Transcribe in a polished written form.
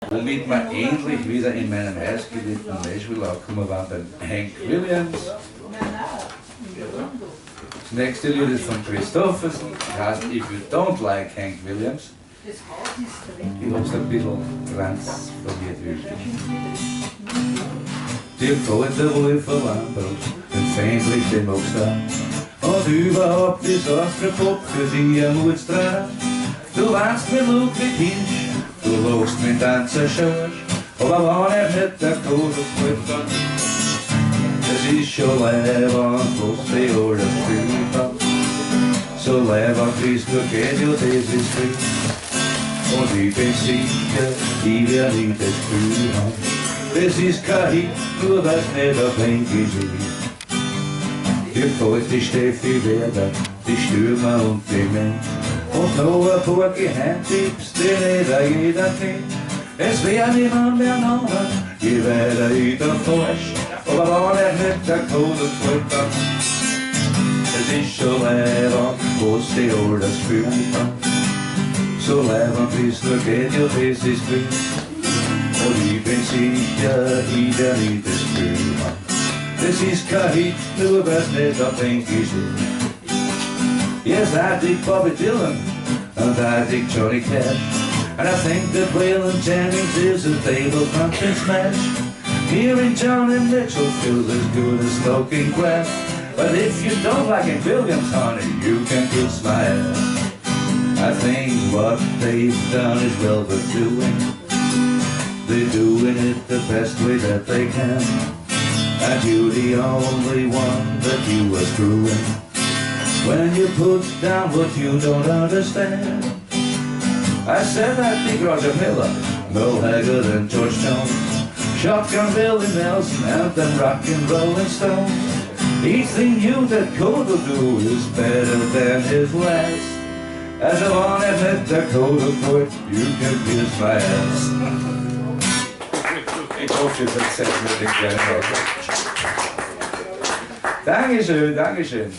womit wir endlich wieder in meinem heißgeliebten Nashville angekommen waren, beim Hank Williams. Das nächste Lied ist von Kristofferson, heißt If You Don't Like Hank Williams. Ich hab's ein bisschen transformiert wirklich. Dir gefällt der Wolf von Lambrust, den Fähnlich, den magst du auch. Und überhaupt ist Austropop für dich ein Mutstrainer. Du weinst mit Ludwig Hinsch, du lachst mit Tanzer Schörsch, aber wenn er nicht der Kodel gefällt, dann es ist schon leibend, was die alles fühlt hat. So leibend wie's nur geht, ja das ist viel. Und ich bin sicher, ich werde nie das Gefühl haben. Das ist kein Hit, nur weil's nicht auf Englisch ist. Dir gefällt die Steffi Werder, die Stürmer und die Mensch. Und noch ein paar Geheimtipps, die nicht jeder kennt. Es wär niemand mehr nachher, je weiter ich da forsch. Aber wenn er nicht der Code gefällt, dann es ist schon leibend, was die alles fühlt hat. So leibend wie's nur geht, ja das ist Glück. Und ich bin sicher, ich der nie das Gefühl hat. Das ist kein Hit, nur weil's nicht auf Englisch ist. Yes, I dig Bobby Dylan, and I dig Johnny Cash. And I think that Waylon Jennings is a table thumping smash. Hearing Johnny Mitchell feels as good as smoking grass. But if you don't like Hank Williams, honey, you can kiss my ass. I think what they've done is well worth doing. They're doing it the best way that they can. And you're the only one that you are screwing. When you put down what you don't understand. I said I think Roger Miller, Merle Haggard and George Jones, Shotgun Billy Nelson and them rockin' Rolling Stones. Each thing new that Code will do is better than his last. As a one that met the Code will quit, you can kiss my ass. Ich hoffe, ihr seid mit den kleinen Augen. Dankeschön, Dankeschön.